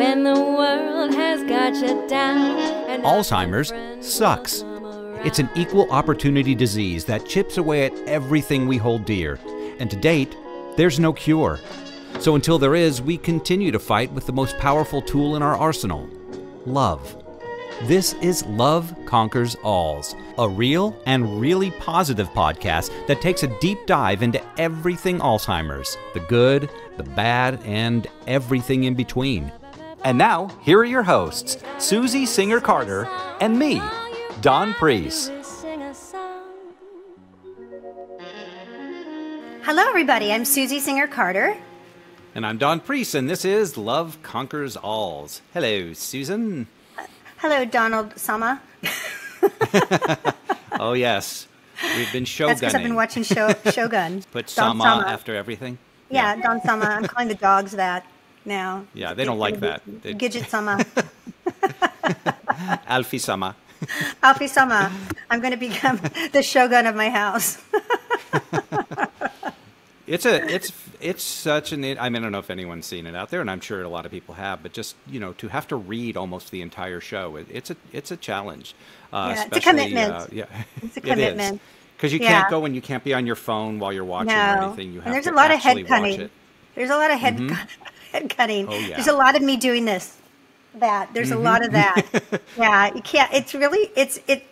when the world has got you down. And Alzheimer's sucks. It's an equal opportunity disease that chips away at everything we hold dear. And to date, there's no cure. So until there is, we continue to fight with the most powerful tool in our arsenal, love. This is Love Conquers Alls, a real and really positive podcast that takes a deep dive into everything Alzheimer's, the good, the bad, and everything in between. And now, here are your hosts, Susie Singer-Carter and me, Don Priest. Hello, everybody. I'm Susie Singer-Carter. And I'm Don Priest, and this is Love Conquers Alls. Hello, Susan. Hello, Donald Sama. Oh, yes. We've been shogunning. That's because I've been watching Shogun. Put Sama after everything? Yeah, Don Sama. I'm calling the dogs that now. Yeah, they don't like that. Gidget Sama. Alfie Sama. Alfie Sama. I'm going to become the Shogun of my house. It's such an, I mean, I don't know if anyone's seen it out there, and I'm sure a lot of people have, but just, you know, to have to read almost the entire show, it's a challenge. Yeah, it's a commitment. Yeah, it's a commitment. Because you can't go and you can't be on your phone while you're watching or anything. You have and there's to a lot of actually head cutting. watch it. There's a lot of head cutting. Oh, yeah. There's a lot of me doing this, that. There's a lot of that. Yeah, you can't. It's really.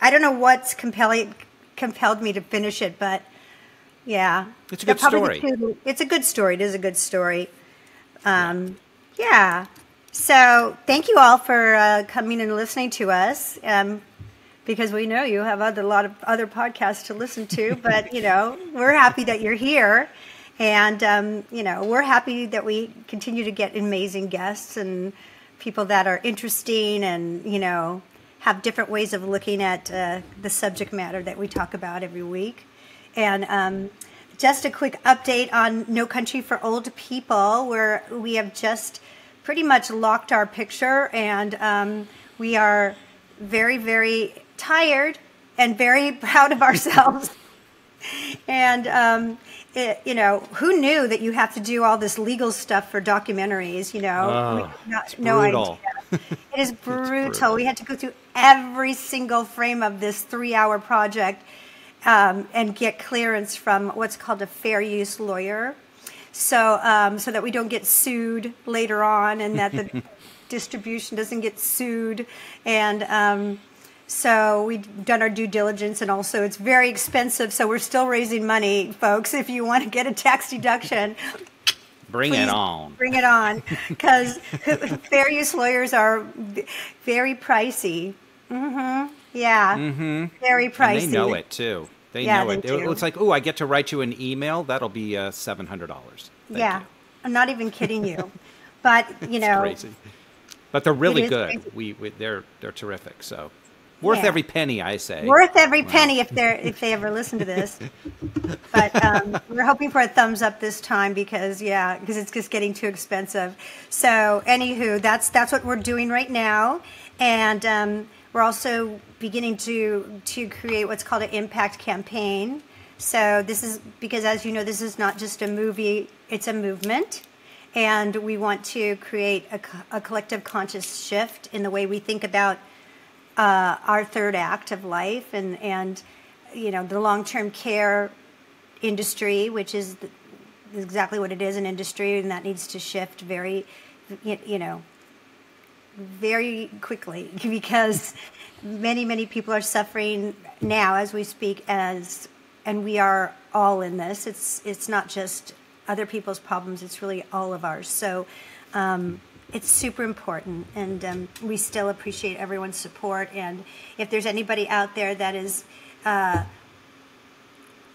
I don't know what's compelled me to finish it, but. Yeah. It's a good story. It's a good story. It is a good story. Yeah. So thank you all for coming and listening to us, because we know you have a lot of other podcasts to listen to, but, you know, we're happy that you're here. And, you know, we're happy that we continue to get amazing guests and people that are interesting and, you know, have different ways of looking at the subject matter that we talk about every week. And just a quick update on No Country for Old People, where we have just pretty much locked our picture, and we are very, very tired and very proud of ourselves. And, you know, who knew that you have to do all this legal stuff for documentaries, you know? No idea. It is brutal. We had to go through every single frame of this 3-hour project. And get clearance from what's called a fair use lawyer, so that we don't get sued later on, and that the distribution doesn't get sued. And so we've done our due diligence, and also it's very expensive. So we're still raising money, folks. If you want to get a tax deduction, bring it on. Bring it on, because fair use lawyers are very pricey. Yeah, very pricey. And they know it, too. They know it. It's like, oh, I get to write you an email. That'll be $700. Thank you. I'm not even kidding you. But, you know. It's crazy. But they're really good. They're terrific. So worth every penny, I say. Worth every penny if they ever listen to this. But we're hoping for a thumbs up this time because it's just getting too expensive. So, anywho, that's what we're doing right now. And we're also beginning to create what's called an impact campaign. So this is because, as you know, this is not just a movie, it's a movement. And we want to create a collective conscious shift in the way we think about our third act of life and you know, the long-term care industry, which is exactly what it is, an industry, and that needs to shift very, you know, very quickly, because many people are suffering now as we speak, and we are all in this. It's not just other people's problems, it's really all of ours. So it's super important, and we still appreciate everyone's support. And if there's anybody out there that is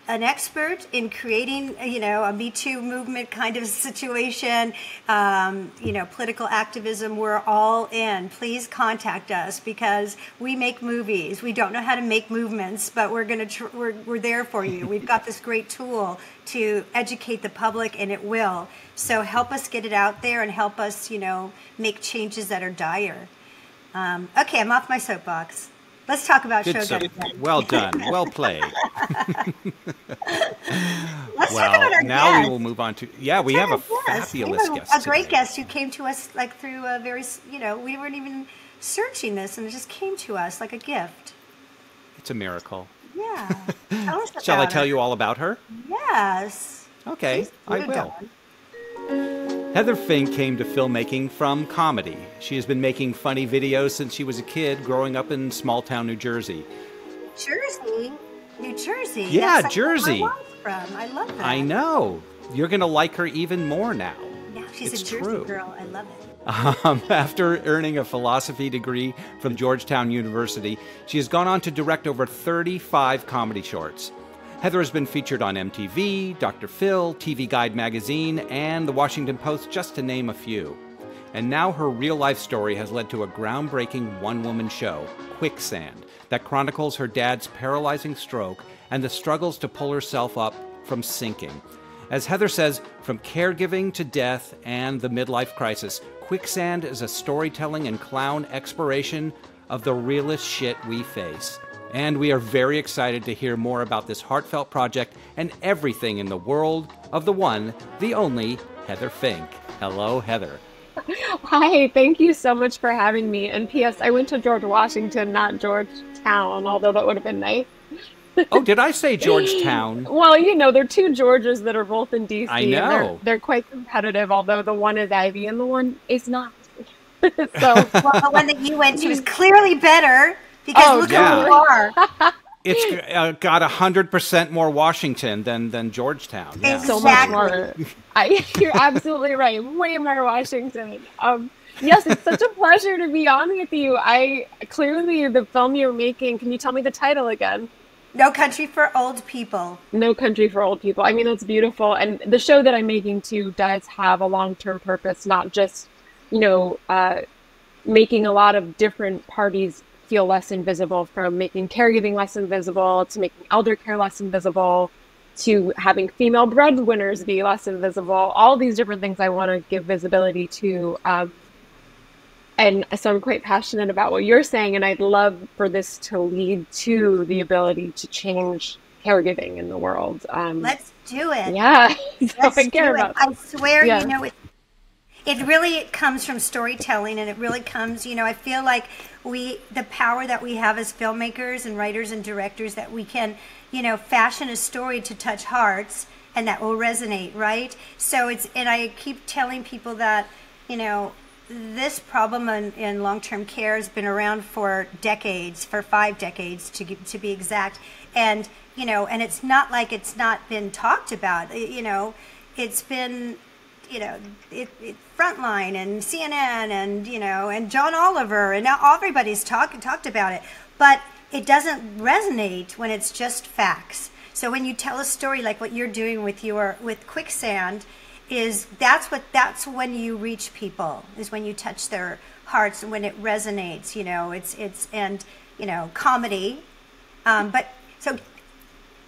an expert in creating, you know, a Me Too movement kind of situation, you know, political activism, we're all in. Please contact us, because we make movies. We don't know how to make movements, but we're there for you. We've got this great tool to educate the public, and it will. So help us get it out there and help us, you know, make changes that are dire. Okay, I'm off my soapbox. Let's talk about Shogun. Well done. Well played. Let's talk about our now guest. we will move on to, we have a fabulous guest A great today. guest who came to us like through a very, we weren't even searching this, and it just came to us like a gift. It's a miracle. Yeah. Tell us about Shall I tell her. you all about her? Yes. Okay, Please I do, will. Dawn. Heather Fink came to filmmaking from comedy. She has been making funny videos since she was a kid, growing up in small-town New Jersey. New Jersey. Yeah, That's like Jersey. where my mom's from. I love that. I know. You're going to like her even more now. Now she's It's a Jersey true. girl. I love it. After earning a philosophy degree from Georgetown University, she has gone on to direct over 35 comedy shorts. Heather has been featured on MTV, Dr. Phil, TV Guide magazine, and The Washington Post, just to name a few. And now her real-life story has led to a groundbreaking one-woman show, Quicksand, that chronicles her dad's paralyzing stroke and the struggles to pull herself up from sinking. As Heather says, from caregiving to death and the midlife crisis, Quicksand is a storytelling and clown exploration of the realest shit we face. And we are very excited to hear more about this heartfelt project and everything in the world of the one, the only, Heather Fink. Hello, Heather. Hi, thank you so much for having me. And P.S., I went to George Washington, not Georgetown, although that would have been nice. Oh, did I say Georgetown? Well, there are two Georges that are both in D.C. I know. And they're quite competitive, although the one is Ivy and the one is not. So, Well, the one that you went to is clearly better because look yeah. who you are. It's got 100% more Washington than Georgetown. Yeah. so Exactly. much more. You're absolutely right. Way more Washington. Yes, it's such a pleasure to be on with you. Clearly the film you're making, can you tell me the title again? No Country for Old People. No Country for Old People. I mean, that's beautiful. And the show that I'm making too does have a long-term purpose, not just, making a lot of different parties feel less invisible, from making caregiving less invisible to making elder care less invisible to having female breadwinners be less invisible. All these different things I want to give visibility to. And so I'm quite passionate about what you're saying, and I'd love for this to lead to the ability to change caregiving in the world. Let's do it. Yeah, so Let's I care do about it. I swear, Yeah. it really comes from storytelling, and it really comes, I feel like the power that we have as filmmakers and writers and directors, that we can, fashion a story to touch hearts and that will resonate, right? So and I keep telling people that, this problem in long-term care has been around for decades, for 5 decades to be exact. And, and it's not like it's not been talked about, it's been, Frontline and CNN and, and John Oliver, and now everybody's talked about it, but it doesn't resonate when it's just facts. So when you tell a story like what you're doing with Quicksand, that's when you reach people, is when you touch their hearts and when it resonates, it's comedy. Can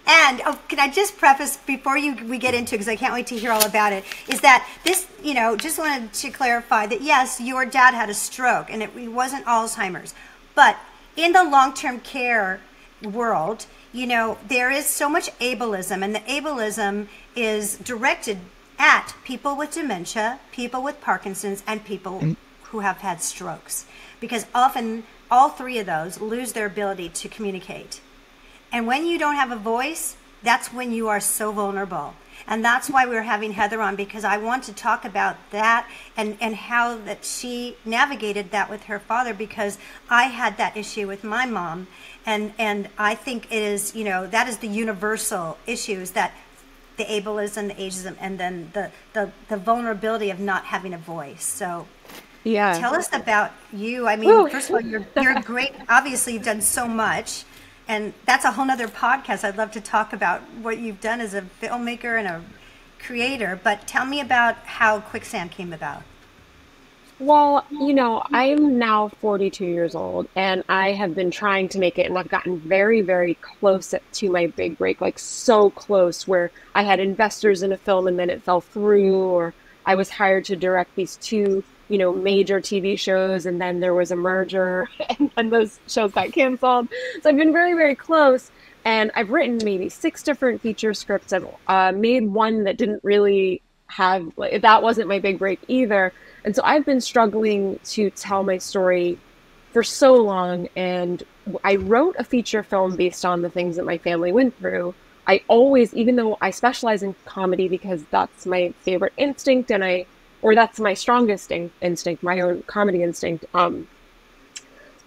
I just preface before we get into it, because I can't wait to hear all about it, is that this, just wanted to clarify that yes, your dad had a stroke and it wasn't Alzheimer's, but in the long-term care world, there is so much ableism, and the ableism is directed at people with dementia, people with Parkinson's, and people who have had strokes. Because often all three of those lose their ability to communicate. And when you don't have a voice, that's when you are so vulnerable. And that's why we're having Heather on, because I want to talk about that and how that she navigated that with her father, because I had that issue with my mom. And I think it is, that is the universal issues, that the ableism, the ageism, and then the vulnerability of not having a voice. So Yeah. tell us about you. I mean, Woo. first of all, you're great. Obviously, you've done so much. And that's a whole nother podcast. I'd love to talk about what you've done as a filmmaker and a creator. But tell me about how Quicksand came about. Well, I'm now 42 years old, and I have been trying to make it, and I've gotten very, very close to my big break, like so close, where I had investors in a film and then it fell through, or I was hired to direct these two, major TV shows, and then there was a merger and those shows got canceled. So I've been very, very close. And I've written maybe 6 different feature scripts. I've made one that didn't really have, like, that wasn't my big break either. And so I've been struggling to tell my story for so long. And I wrote a feature film based on the things that my family went through. I always, even though I specialize in comedy because that's my favorite instinct, or that's my strongest instinct, my own comedy instinct.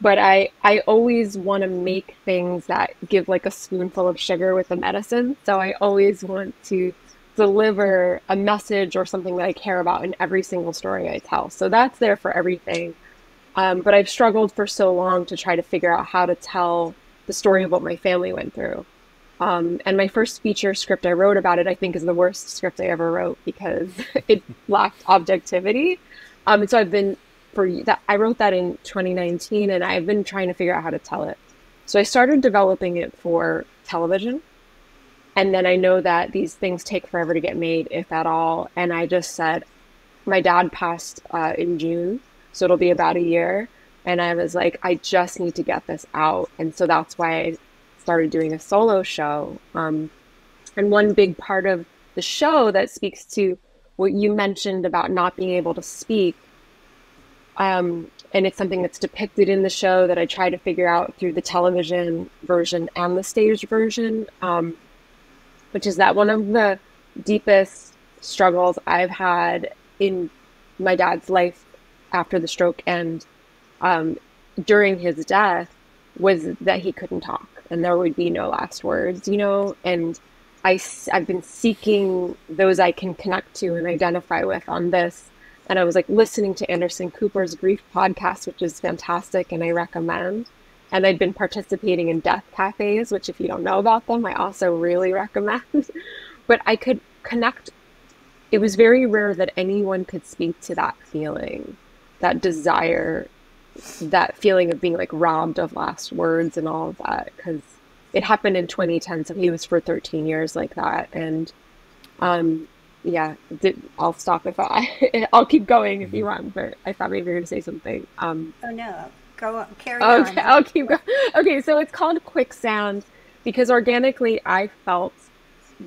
But I always want to make things that give like a spoonful of sugar with the medicine. So I always want to deliver a message or something that I care about in every single story I tell. So that's there for everything. But I've struggled for so long to try to figure out how to tell the story of what my family went through. And my first feature script I wrote about it, I think, is the worst script I ever wrote because it lacked objectivity. And so I wrote that in 2019, and I've been trying to figure out how to tell it. So I started developing it for television. And then I know that these things take forever to get made, if at all. And I just said, my dad passed in June, so it'll be about a year. And I was like, I just need to get this out. And so that's why I started doing a solo show. And one big part of the show that speaks to what you mentioned about not being able to speak, and it's something that's depicted in the show that I try to figure out through the television version and the stage version, which is that one of the deepest struggles I've had in my dad's life after the stroke and during his death was that he couldn't talk and there would be no last words, and I've been seeking those I can connect to and identify with on this. And I was like listening to Anderson Cooper's Grief podcast, which is fantastic and I recommend. And I'd been participating in death cafes, which if you don't know about them, I also really recommend. But I could connect. It was very rare that anyone could speak to that feeling, that desire, that feeling of being like robbed of last words and all of that. Because it happened in 2010, so he was for 13 years like that. And yeah, I'll stop if I'll keep going if you want, but I thought maybe you were going to say something. Oh no, go on, carry on. Okay, I'll keep going. Okay, so it's called Quicksand because organically I felt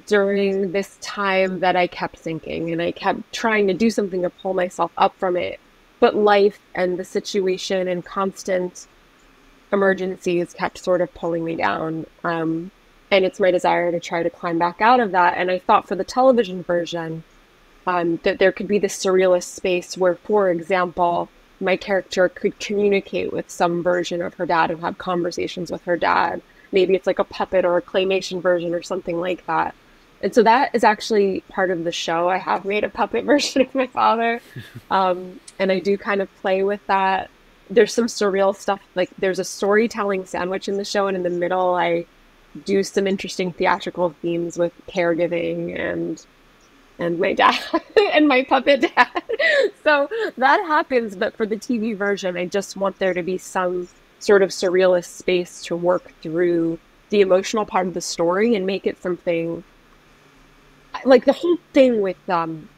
during this time that I kept sinking and I kept trying to do something to pull myself up from it. But life and the situation and constant emergencies kept sort of pulling me down. And it's my desire to try to climb back out of that. And I thought for the television version, that there could be this surrealist space where, for example, my character could communicate with some version of her dad and have conversations with her dad. Maybe it's like a puppet or a claymation version or something like that. And so that is actually part of the show. I have made a puppet version of my father. And I do kind of play with that. There's some surreal stuff. Like there's a storytelling sandwich in the show. And in the middle, I do some interesting theatrical themes with caregiving and my dad and my puppet dad. So that happens. But for the TV version, I just want there to be some sort of surrealist space to work through the emotional part of the story and make it something like the whole thing with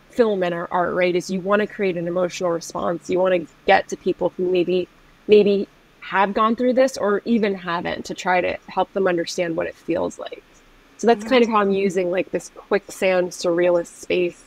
film and art, right, is you want to create an emotional response. You want to get to people who maybe have gone through this or even haven't, to try to help them understand what it feels like. So that's kind of how I'm using like this quicksand surrealist space.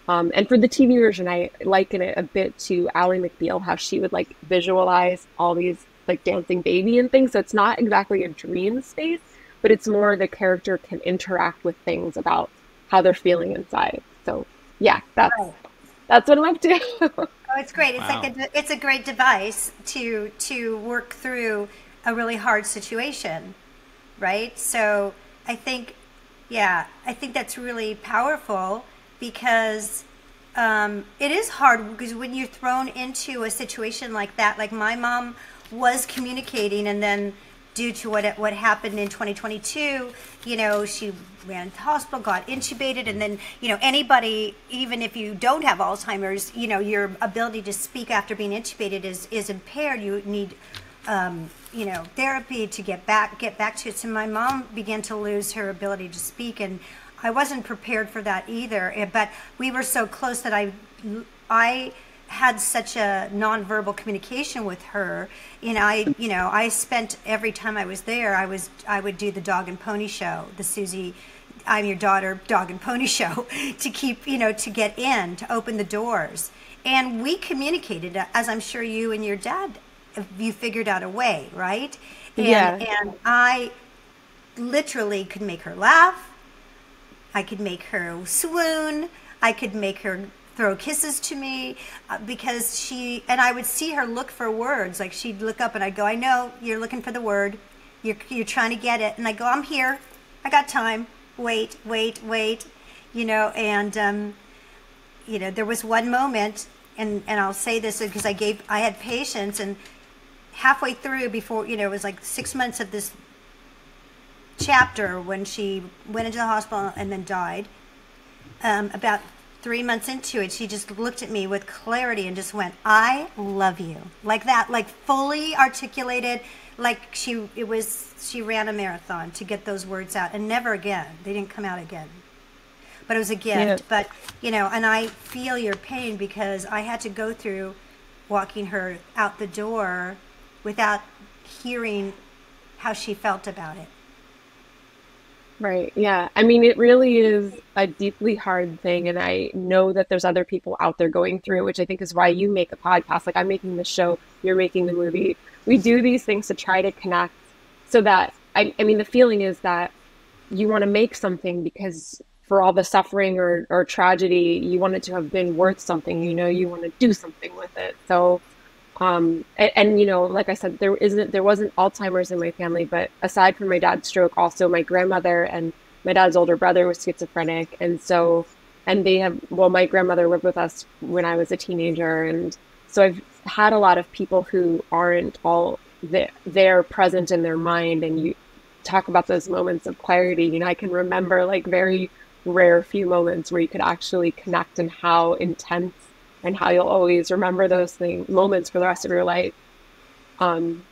And for the TV version, I liken it a bit to Ally McBeal, how she would like visualize all these like dancing baby and things. So it's not exactly a dream space, but it's more the character can interact with things about how they're feeling inside. So yeah, that's what I'm up to. Oh, it's great. It's it's a great device to work through a really hard situation, right? So I think that's really powerful because it is hard because when you're thrown into a situation like that, like my mom was communicating and then due to what happened in 2022, she ran to the hospital, got intubated, and then, anybody, even if you don't have Alzheimer's, your ability to speak after being intubated is impaired. You need, therapy to get back to it. So my mom began to lose her ability to speak, and I wasn't prepared for that either. But we were so close that I had such a nonverbal communication with her. I spent every time I was there, I would do the dog and pony show, the Susie, I'm your daughter, dog and pony show, to keep, to get in, to open the doors. And we communicated, as I'm sure you and your dad, you figured out a way, right? And I literally could make her laugh. I could make her swoon. I could make her throw kisses to me because I would see her look for words. Like she'd look up and I'd go, I know you're looking for the word. You're trying to get it. And I go, I'm here. I got time. Wait. There was one moment, and I'll say this because I had patience, and halfway through, before, it was like 6 months of this chapter when she went into the hospital and then died. About 3 months into it, she just looked at me with clarity and just went, I love you. Like that, like fully articulated, like she ran a marathon to get those words out, and never again. They didn't come out again. But it was a gift. Yeah. But, and I feel your pain because I had to go through walking her out the door without hearing how she felt about it. Right. Yeah. I mean, it really is a deeply hard thing. And I know that there's other people out there going through it, which I think is why you make a podcast. Like I'm making the show, you're making the movie. We do these things to try to connect so that, I mean, the feeling is that you want to make something because for all the suffering or tragedy, you want it to have been worth something, you want to do something with it. So, like I said, there wasn't Alzheimer's in my family, but aside from my dad's stroke, also my grandmother and my dad's older brother was schizophrenic. My grandmother lived with us when I was a teenager. And so I've had a lot of people who aren't all there present in their mind. And you talk about those moments of clarity, I can remember like very rare few moments where you could actually connect and how intense and how you'll always remember those moments for the rest of your life. And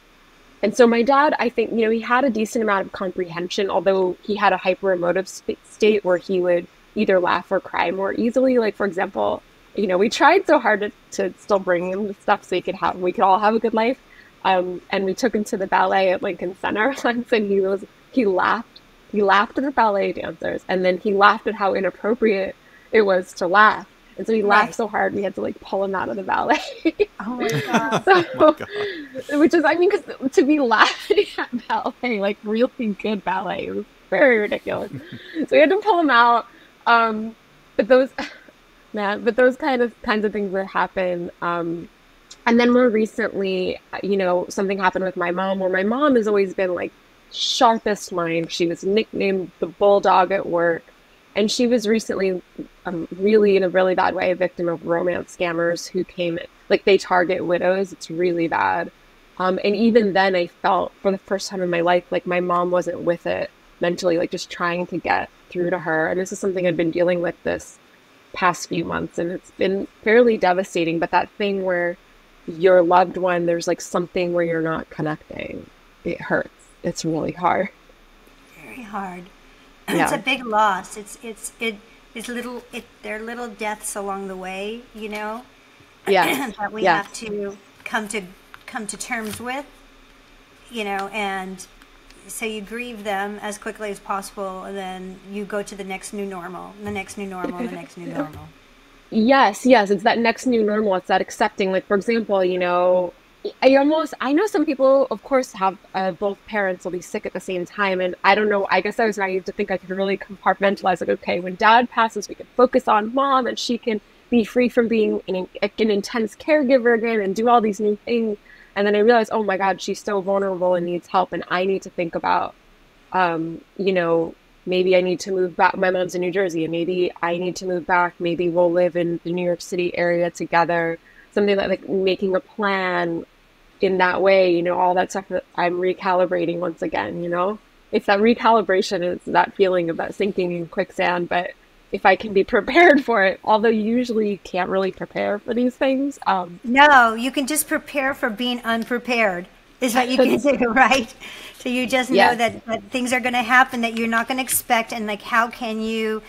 so my dad, I think, he had a decent amount of comprehension, although he had a hyper-emotive state where he would either laugh or cry more easily. Like, for example, we tried so hard to still bring him the stuff so we could all have a good life. And we took him to the ballet at Lincoln Center once, and he laughed. He laughed at the ballet dancers, and then he laughed at how inappropriate it was to laugh. And so he laughed so hard, we had to like pull him out of the ballet. Oh my God. Which is, because to be laughing at ballet, like really good ballet, it was very ridiculous. So we had to pull him out. But those kinds of things that happen. And then more recently, something happened with my mom, where my mom has always been like sharpest mind. She was nicknamed the bulldog at work. And she was recently really, in a really bad way, a victim of romance scammers who came, like they target widows. It's really bad. And even then I felt for the first time in my life, like my mom wasn't with it mentally, like just trying to get through to her. And this is something I've been dealing with this past few months, and it's been fairly devastating. But that thing where your loved one, there's like something where you're not connecting, it hurts. It's really hard. Very hard. Yeah. It's a big loss. They're little deaths along the way, Yeah. that we have to come to terms with, and so you grieve them as quickly as possible, and then you go to the next new normal, the next new normal, the next new normal. Yes, it's that next new normal. It's that accepting. Like, for example, I know some people, of course, have both parents will be sick at the same time. And I don't know, I guess I was naive to think I could really compartmentalize it. Okay, when dad passes, we can focus on mom and she can be free from being an intense caregiver again and do all these new things. And then I realized, oh my God, she's so vulnerable and needs help. And I need to think about, maybe I need to move back. My mom's in New Jersey, and maybe I need to move back. Maybe we'll live in the New York City area together. Something like making a plan in that way, all that stuff that I'm recalibrating once again, It's that recalibration, it's that feeling of that sinking in quicksand. But if I can be prepared for it, although you usually can't really prepare for these things. No, you can just prepare for being unprepared is what you can do, right? So you just know that things are going to happen that you're not going to expect. And like, how can you,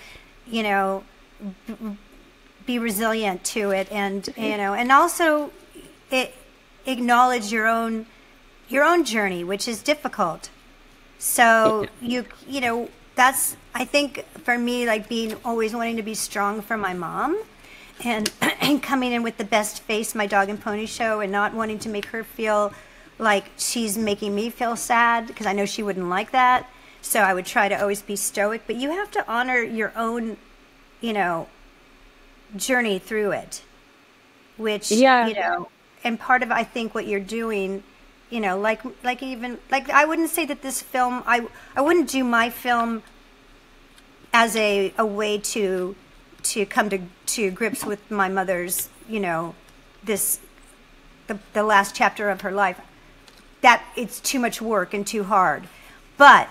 be resilient to it, and and also acknowledge your own journey, which is difficult. So you know, that's, I think for me, like being always wanting to be strong for my mom, and and coming in with the best face, my dog and pony show, and not wanting to make her feel like she's making me feel sad, because I know she wouldn't like that. So I would try to always be stoic, but you have to honor your own, journey through it, which, and part of, I think, what you're doing, like I wouldn't say that this film, I wouldn't do my film as a way to come to grips with my mother's, the last chapter of her life, that it's too much work and too hard. But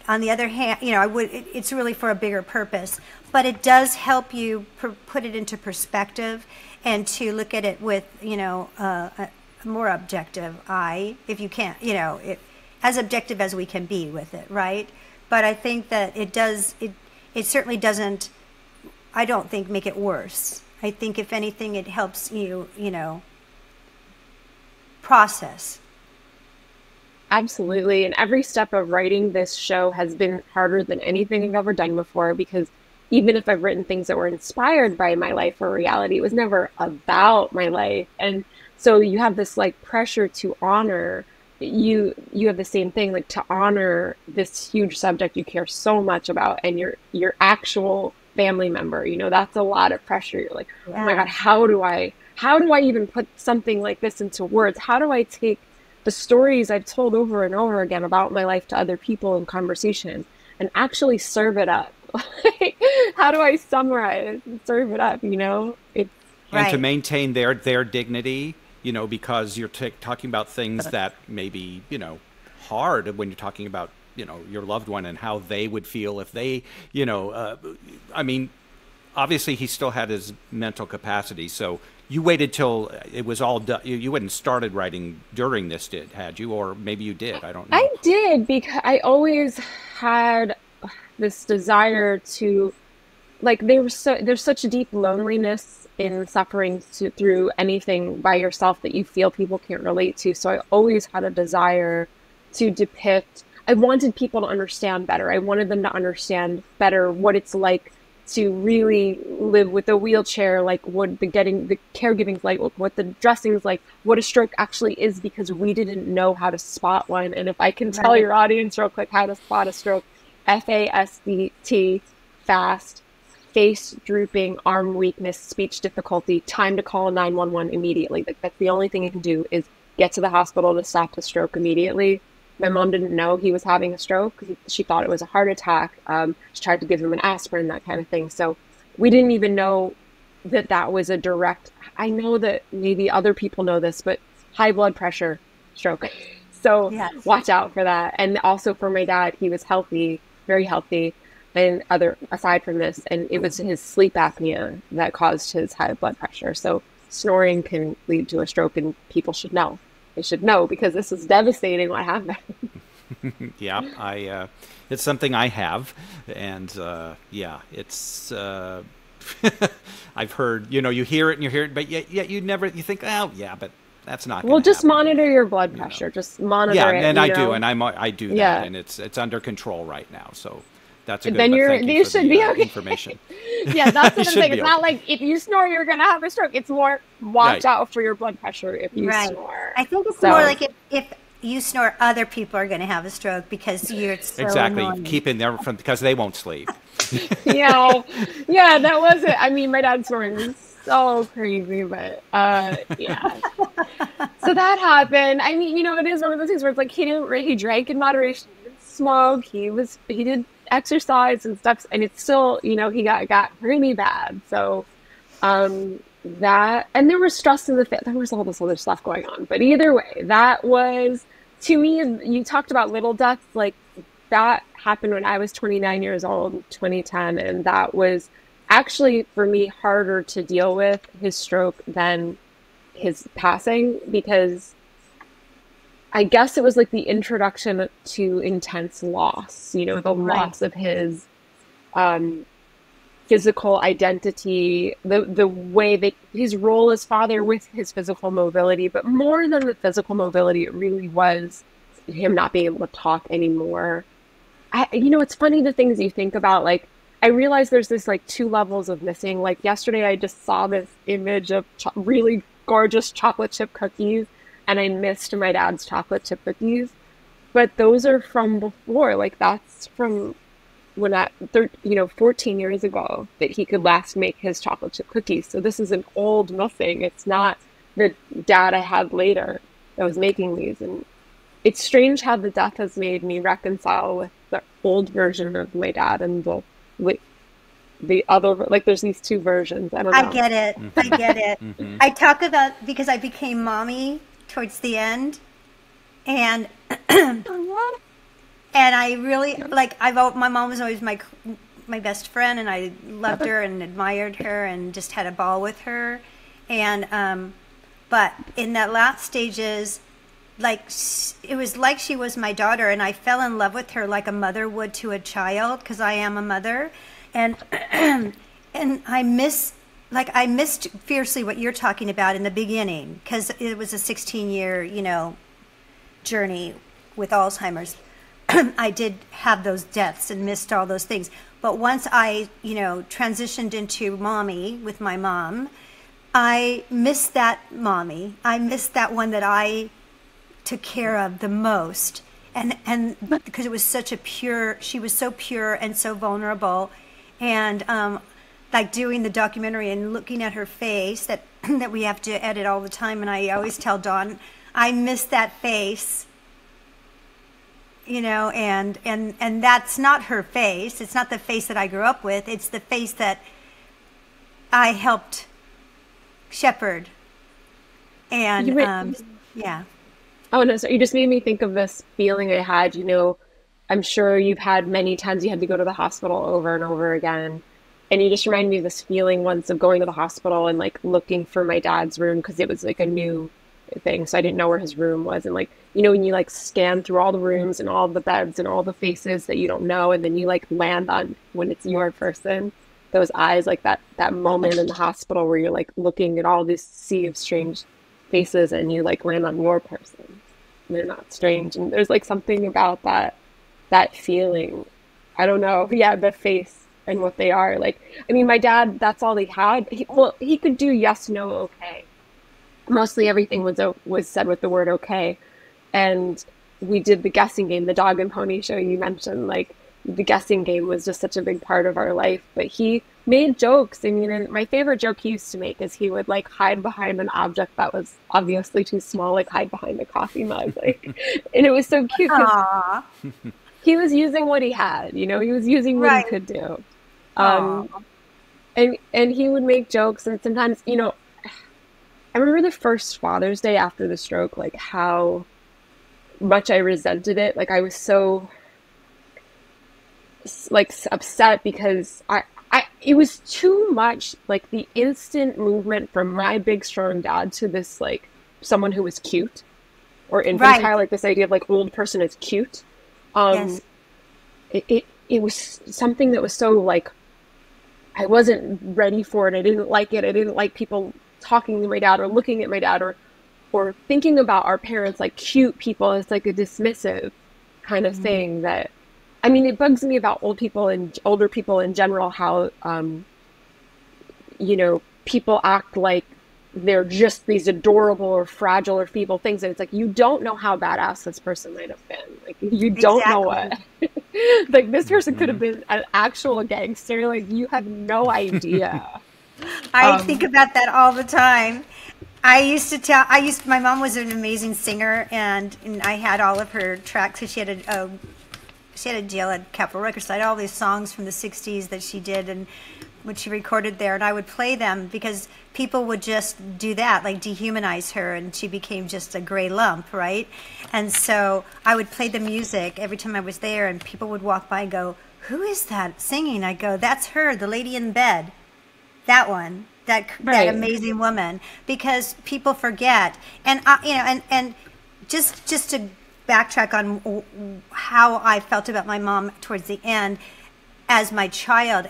on the other hand, it's really for a bigger purpose, but it does help you put it into perspective and to look at it with, a more objective eye, if you can, as objective as we can be with it, right? But I think that it certainly doesn't, I don't think, make it worse. I think if anything, it helps you, process. Absolutely. And every step of writing this show has been harder than anything I've ever done before, because even if I've written things that were inspired by my life or reality, it was never about my life. And so you have this like pressure to honor, you have the same thing, like to honor this huge subject you care so much about, and your actual family member, that's a lot of pressure. You're like, oh my God, how do I even put something like this into words? How do I take the stories I've told over and over again about my life to other people in conversation and actually serve it up? How do I summarize and serve it up? And to maintain their dignity, because you're talking about things that may be, hard when you're talking about, your loved one and how they would feel if they, I mean, obviously he still had his mental capacity. So you waited till it was all done. You hadn't started writing during this, had you? Or maybe you did. I don't know. I did, because I always had this desire to, like, there's such a deep loneliness in suffering through anything by yourself that you feel people can't relate to. So I always had a desire to depict. I wanted people to understand better. I wanted them to understand better what it's like to really live with a wheelchair, like what the caregiving's like, what the dressing's like, what a stroke actually is, because we didn't know how to spot one. And if I can tell your audience real quick how to spot a stroke: FAST, fast, face drooping, arm weakness, speech difficulty, time to call 911 immediately. Like, that's the only thing you can do, is get to the hospital to stop the stroke immediately. My mom didn't know he was having a stroke. She thought it was a heart attack. She tried to give him an aspirin, that kind of thing. So we didn't even know that was a direct, I know that maybe other people know this, but high blood pressure stroke. So watch out for that. And also for my dad, he was healthy, very healthy, and aside from this, and it was his sleep apnea that caused his high blood pressure. So snoring can lead to a stroke, and people should know. They should know, because this is devastating what happened. Yeah, it's something I have, and it's. I've heard, you hear it, but yet you think, oh yeah, but that's not. Well, just monitor your blood pressure. Just monitor it. Yeah, and I do, and I do that, and it's under control right now. So that's a good. Then you should be okay. Information. Yeah, that's what I'm saying. It's not like if you snore, you're going to have a stroke. It's more watch out for your blood pressure if you snore. I think it's more like if you snore, other people are going to have a stroke because you're so annoying. Keeping them from, because they won't sleep. Yeah, that was it. I mean, my dad's snoring was so crazy, but yeah. So that happened. I mean, it is one of those things where it's like he drank in moderation, he didn't smoke, he did exercise and stuff, and it's still, he got really bad. So that, and there was stress in there was all this other stuff going on, but either way, that was, to me, you talked about little deaths, like that happened when I was 29 years old, 2010, and that was actually for me harder to deal with, his stroke, than his passing, because I guess it was like the introduction to intense loss, the loss of his physical identity, the way that his role as father with his physical mobility, but more than the physical mobility, it really was him not being able to talk anymore. It's funny the things you think about. Like, I realize there's this like two levels of missing. Like yesterday, I just saw this image of really gorgeous chocolate chip cookies, and I missed my dad's chocolate chip cookies. But those are from before. Like, that's from when 14 years ago that he could last make his chocolate chip cookies. So this is an old missing. It's not the dad I had later that was making these. And it's strange how the death has made me reconcile with the old version of my dad and the other, like, there's these two versions. I don't know. I get it. I get it. Mm-hmm. I talk about, because I became mommy towards the end, and and I really, like, my mom was always my best friend, and I loved her and admired her and just had a ball with her. And, but in that last stages, like, it was like she was my daughter, and I fell in love with her like a mother would to a child, because I am a mother. And, and I missed fiercely what you're talking about in the beginning, because it was a 16-year, journey with Alzheimer's. I did have those deaths and missed all those things. But once I, transitioned into mommy with my mom, I missed that mommy. I missed that one that I took care of the most. And because it was she was so pure and so vulnerable. And like doing the documentary and looking at her face that we have to edit all the time. And I always tell Dawn, I miss that face. And that's not her face. It's not the face that I grew up with. It's the face that I helped shepherd. And yeah. Oh, no, so you just made me think of this feeling I had. I'm sure you've had many times you had to go to the hospital over and over again. And you just reminded me of this feeling once of going to the hospital and like looking for my dad's room, because it was like a new thing, so I didn't know where his room was. And like, when you like scan through all the rooms and all the beds and all the faces that you don't know, and then you like land on when it's your person, those eyes, like that moment in the hospital where you're like looking at all this sea of strange faces and you like land on your person. They're not strange, and there's like something about that feeling. I don't know. Yeah, the face and what they are. Like, I mean, my dad, that's all he had. He could do yes, no, okay. Mostly everything was said with the word okay. And we did the guessing game, the dog and pony show you mentioned. Like, the guessing game was just such a big part of our life. But he made jokes. I mean, and my favorite joke he used to make is he would like hide behind an object that was obviously too small, like hide behind a coffee mug. Like, and it was so cute because he was using what he had. He was using what he could do. And he would make jokes, and sometimes, I remember the first Father's Day after the stroke, like how much I resented it. Like, I was so like upset because it was too much, like the instant movement from my big strong dad to this like someone who was cute or infantile, like this idea of like old person is cute. Yes. It was something that was so like, I wasn't ready for it. I didn't like it. I didn't like people talking to my dad or looking at my dad or thinking about our parents like cute people as like a dismissive kind of thing. That, I mean, it bugs me about older people in general, how people act like they're just these adorable or fragile or feeble things, and it's like, you don't know how badass this person might have been. Like, you don't know what like this person could have been an actual gangster. Like, you have no idea. I think about that all the time. My mom was an amazing singer, and I had all of her tracks. So she had a deal at Capitol Records. So I had all these songs from the 60s that she did and what she recorded there, and I would play them because people would just do that, like dehumanize her, and she became just a gray lump, right? And so I would play the music every time I was there, and people would walk by and go, "Who is that singing?" I go, "That's her, the lady in bed. That one, that amazing woman." Because people forget, and and just to backtrack on how I felt about my mom towards the end as my child.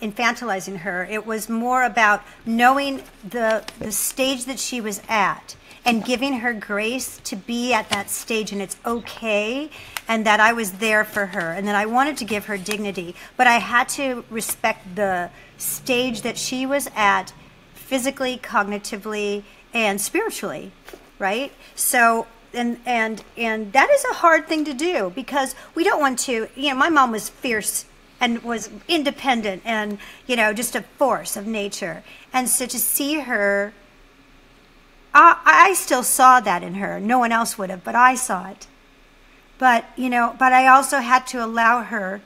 infantilizing her. It was more about knowing the stage that she was at and giving her grace to be at that stage, and it's okay, and that I was there for her, and that I wanted to give her dignity, but I had to respect the stage that she was at physically, cognitively, and spiritually, right? So, and that is a hard thing to do, because we don't want to, my mom was fierce and was independent and, just a force of nature. And so to see her, I still saw that in her. No one else would have, but I saw it. But I also had to allow her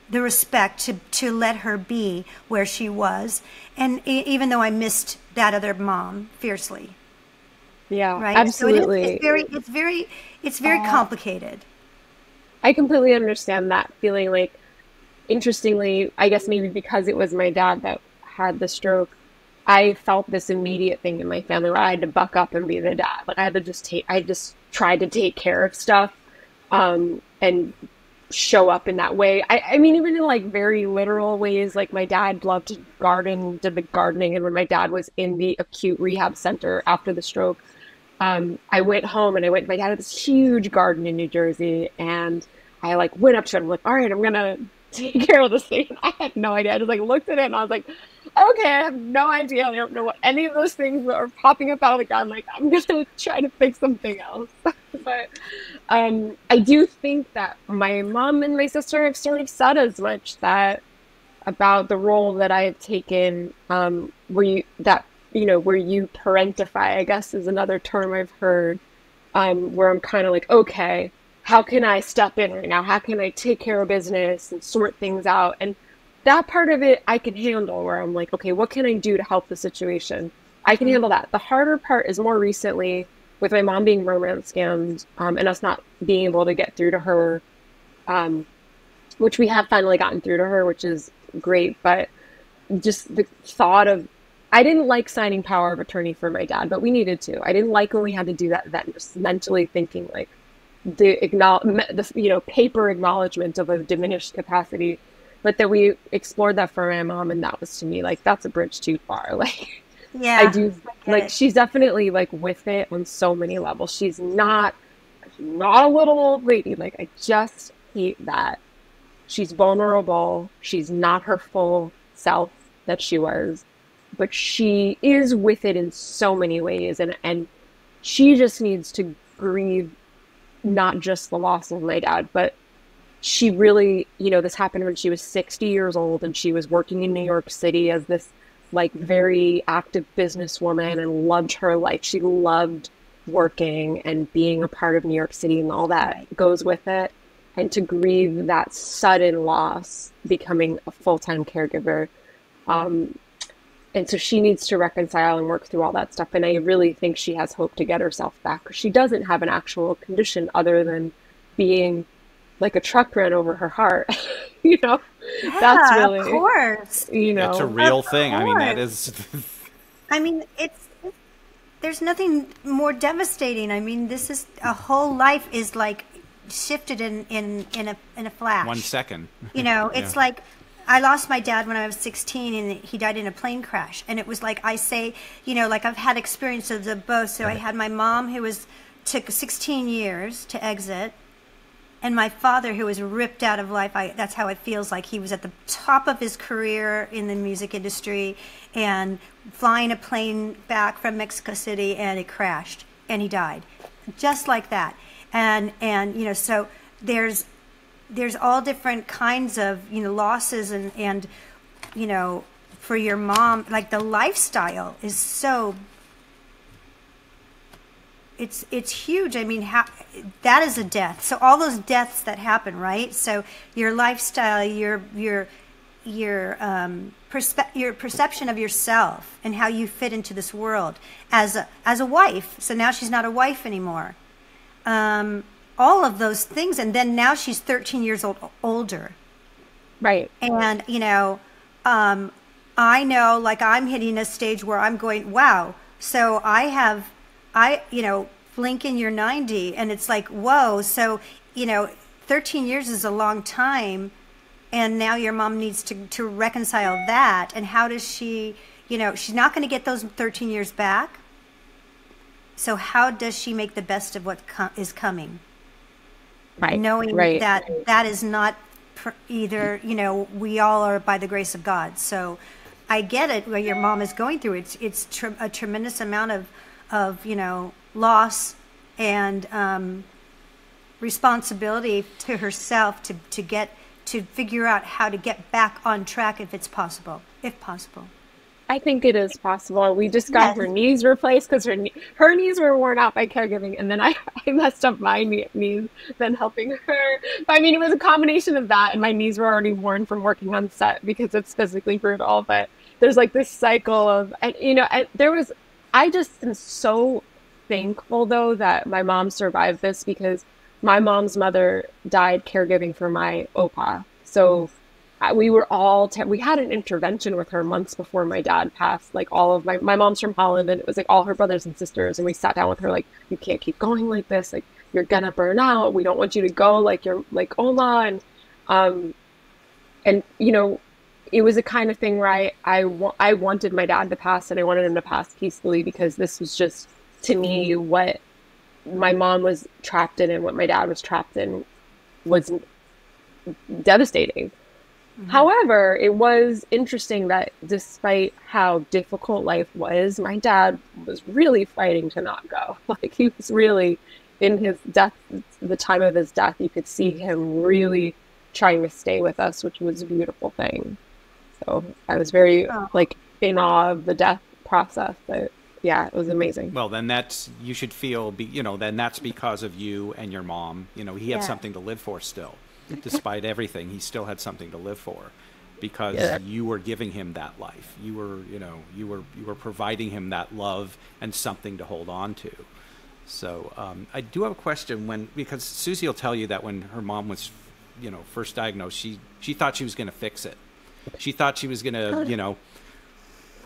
the respect to let her be where she was. And even though I missed that other mom fiercely. Yeah, right? absolutely. So it's very complicated. I completely understand that feeling. Like, interestingly, I guess maybe because it was my dad that had the stroke, I felt this immediate thing in my family where I had to buck up and be the dad. Like, I just tried to take care of stuff, and show up in that way. I mean, even in like very literal ways, like my dad loved to garden, did the gardening. And when my dad was in the acute rehab center after the stroke, I went home and my dad had this huge garden in New Jersey, and I like went up to it and I'm like, all right, I'm going to take care of this thing. I had no idea. I just like looked at it and I was like, okay, I have no idea. I don't know what any of those things are popping up out of the ground. Like, I'm going to try to fix something else. But I do think that my mom and my sister have sort of said as much that about the role that I have taken, where you parentify, I guess is another term I've heard, where I'm kind of like, okay, how can I step in right now? How can I take care of business and sort things out? And that part of it I can handle, where I'm like, okay, what can I do to help the situation? I can handle that. The harder part is more recently with my mom being romance scammed, and us not being able to get through to her, which we have finally gotten through to her, which is great. But just the thought of, I didn't like signing power of attorney for my dad, but we needed to. I didn't like when we had to do that then, just mentally thinking like the paper acknowledgement of a diminished capacity. But then we explored that for my mom, and that was, to me, like, that's a bridge too far. Like, yeah, I do, like, she's definitely like with it on so many levels. She's not a little old lady. Like, I just hate that. She's vulnerable. She's not her full self that she was, but she is with it in so many ways. And she just needs to grieve not just the loss of my dad, but she really, this happened when she was 60 years old, and she was working in New York City as this like very active businesswoman and loved her life. She loved working and being a part of New York City and all that goes with it. And to grieve that sudden loss, becoming a full-time caregiver. And so she needs to reconcile and work through all that stuff. And I really think she has hope to get herself back. She doesn't have an actual condition other than being like a truck ran over her heart. Yeah, that's really, of course. It's a real thing. I mean, that is. I mean, there's nothing more devastating. I mean, this is a whole life is like shifted in a flash. 1 second. It's like I lost my dad when I was 16, and he died in a plane crash. And it was like, I say, like I've had experiences of both. So I had my mom who took 16 years to exit, and my father who was ripped out of life. That's how it feels like. He was at the top of his career in the music industry and flying a plane back from Mexico City, and it crashed and he died. Just like that. And so there's all different kinds of, losses and for your mom, like the lifestyle is so, it's huge. I mean, that is a death. So all those deaths that happen, right? So your lifestyle, your perception of yourself and how you fit into this world as a wife. So now she's not a wife anymore. All of those things, and then now she's 13 years older, right? And I know, like, I'm hitting a stage where I'm going, wow. So Lincoln, you're 90, and it's like, whoa. So 13 years is a long time, and now your mom needs to reconcile that. And how does she, she's not going to get those 13 years back. So how does she make the best of what is coming? Right. Knowing that is not either, we all are by the grace of God. So I get it what your mom is going through. It's a tremendous amount of loss and responsibility to herself to figure out how to get back on track if possible. I think it is possible. We just got her knees replaced because her knees were worn out by caregiving, and then I messed up my knees, then helping her. But I mean, it was a combination of that, and my knees were already worn from working on set because it's physically brutal. But there's like this cycle of, I just am so thankful though that my mom survived this, because my mom's mother died caregiving for my opa. So we were we had an intervention with her months before my dad passed. Like all of my mom's from Holland, and it was like all her brothers and sisters. And we sat down with her, like, you can't keep going like this. Like, you're gonna burn out. We don't want you to go like you're like Ola. And it was a kind of thing where I wanted my dad to pass, and I wanted him to pass peacefully, because this was just, to me, what my mom was trapped in and what my dad was trapped in was devastating. Mm-hmm. However, it was interesting that despite how difficult life was, my dad was really fighting to not go. Like, he was really, in his death, the time of his death, you could see him really trying to stay with us, which was a beautiful thing. So I was very in awe of the death process. But yeah, it was amazing. Well, then you should feel, then that's because of you and your mom. He had something to live for still. Despite everything, he still had something to live for, because you were giving him that life. You were providing him that love and something to hold on to. So I do have a question, because Susie will tell you that when her mom was, first diagnosed, she thought she was going to fix it. She thought she was going to,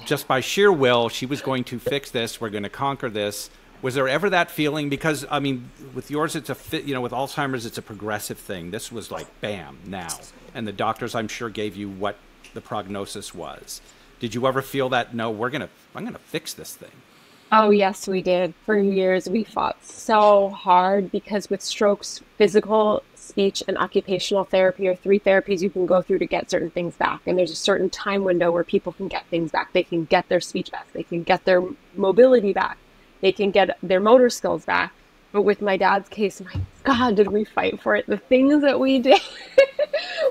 just by sheer will, she was going to fix this. We're going to conquer this. Was there ever that feeling? Because, I mean, with yours, it's with Alzheimer's, it's a progressive thing. This was like, bam, now. And the doctors, I'm sure, gave you what the prognosis was. Did you ever feel that, no, I'm going to fix this thing? Oh, yes, we did. For years, we fought so hard, because with strokes, physical, speech, and occupational therapy are 3 therapies you can go through to get certain things back. And there's a certain time window where people can get things back. They can get their speech back. They can get their mobility back. They can get their motor skills back. But with my dad's case, my God, did we fight for it. The things that we did.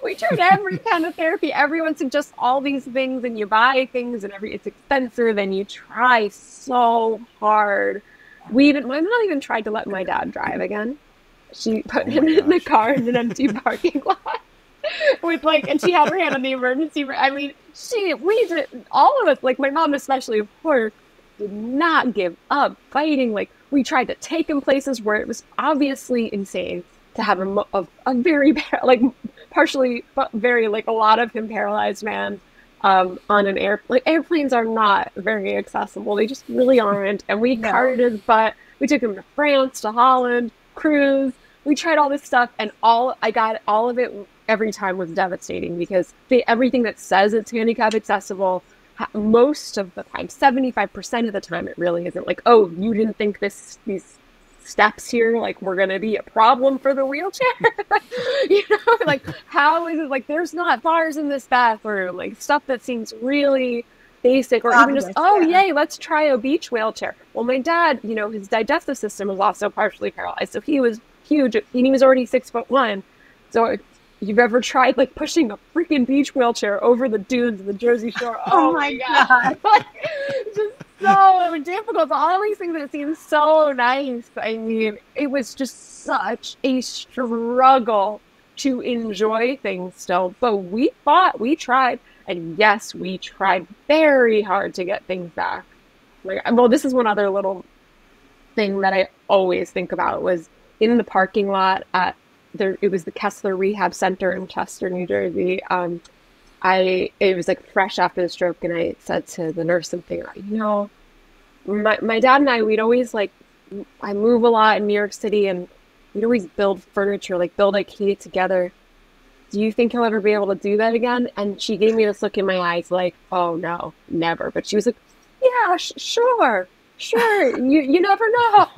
We tried every kind of therapy. Everyone suggests all these things, and you buy things, and it's expensive, and you try so hard. My mom even tried to let my dad drive again. She put him in the car in an empty parking lot. And she had her hand on the emergency. I mean, we did, all of us, like my mom especially, of course, did not give up fighting. Like, we tried to take him places where it was obviously insane to have a very, like, partially, but very, like, a lot of him paralyzed man on an like, airplanes are not very accessible. They just really aren't. And we carted his butt. We took him to France, to Holland, cruise. We tried all this stuff, and all of it every time was devastating, because everything that says it's handicap accessible, most of the time, 75% of the time, it really isn't. Like, oh, you didn't think these steps here, like, were going to be a problem for the wheelchair? Like, how is it, like, there's not bars in this bathroom, like, stuff that seems really basic, or even just, yay, let's try a beach wheelchair. Well, my dad, his digestive system was also partially paralyzed, so he was huge, and he was already 6'1". So you've ever tried, like, pushing a freaking beach wheelchair over the dunes of the Jersey Shore? Oh my God. Like, just so difficult. All these things that seem so nice. I mean, it was just such a struggle to enjoy things still. But we fought, we tried, and yes, we tried very hard to get things back. Like, well, this is one other little thing that I always think about, was in the parking lot at it was the Kessler Rehab Center in Chester, New Jersey. It was like fresh after the stroke, and I said to the nurse something, my dad and we'd always, like, I move a lot in New York City, and we'd always build furniture, like build IKEA together. do you think he'll ever be able to do that again? And she gave me this look in my eyes like, oh no, never. But she was like, yeah, sure. You never know.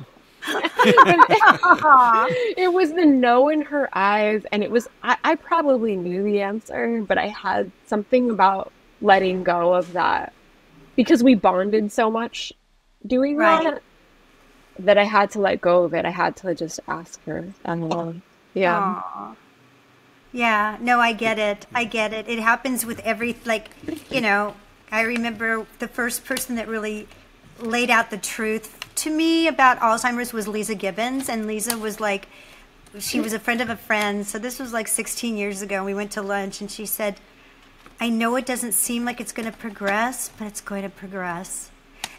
It was the no in her eyes, and it was, I probably knew the answer, but I had something about letting go of that because we bonded so much doing that I had to let go of it. I had to just ask her. Yeah. Aww. Yeah, no, I get it. It happens with every, like, you know, I remember the first person that really laid out the truth to me about Alzheimer's was Lisa Gibbons. And Lisa was like, she was a friend of a friend. So this was like 16 years ago. And we went to lunch and she said, I know it doesn't seem like it's going to progress, but it's going to progress.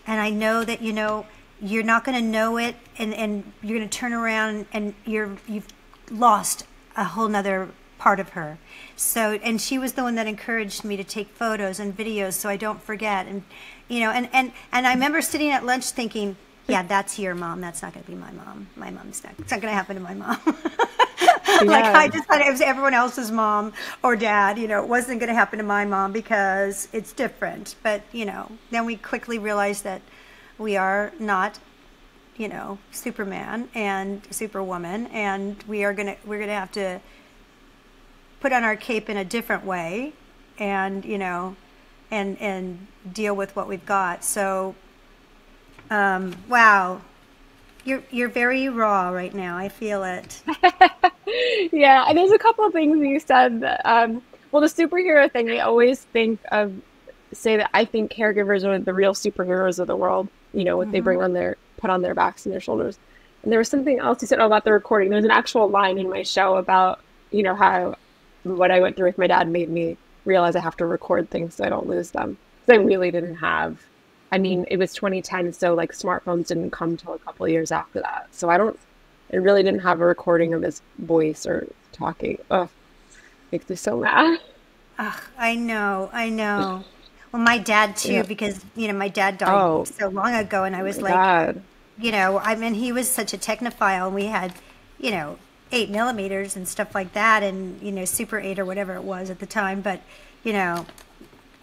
And I know that, you know, you're not going to know it and you're going to turn around and you've lost a whole nother part of her. So, and she was the one that encouraged me to take photos and videos so I don't forget. And, you know, and I remember sitting at lunch thinking, yeah, that's your mom. That's not going to be my mom. My mom's not. It's not going to happen to my mom. Like I just thought it was everyone else's mom or dad. You know, it wasn't going to happen to my mom because it's different. But, you know, then we quickly realized that we are not, you know, Superman and Superwoman, and we're gonna have to put on our cape in a different way, and you know, and deal with what we've got. So, wow, you're very raw right now. I feel it. Yeah, and there's a couple of things you said that, well, the superhero thing, I always say that I think caregivers are the real superheroes of the world. You know, what they put on their backs and their shoulders. And there was something else you said about the recording. There's an actual line in my show about, you know, how what I went through with my dad made me realize I have to record things so I don't lose them. Because I really didn't have, I mean, it was 2010, so like smartphones didn't come till a couple of years after that. So I really didn't have a recording of his voice or talking. Ugh, makes me so mad. Ugh, I know. Well, my dad too, because, you know, my dad died so long ago, and I was like, God. You know, I mean, he was such a technophile, and we had, you know, 8mm and stuff like that, and, you know, Super 8 or whatever it was at the time. But, you know,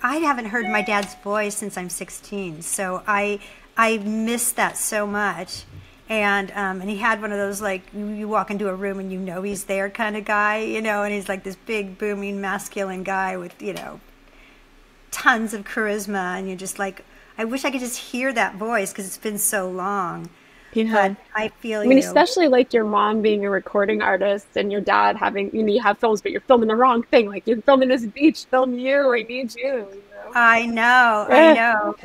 I haven't heard my dad's voice since I'm 16, so I miss that so much. And he had one of those, like, you walk into a room and you know he's there kind of guy, you know, and he's like this big, booming, masculine guy with, you know, tons of charisma, and you're just like, I wish I could just hear that voice because it's been so long. Yeah. But I feel, especially like your mom being a recording artist and your dad having, you know, you have films, but you're filming the wrong thing. Like, you're filming this beach, film you, I need you, you know? I know.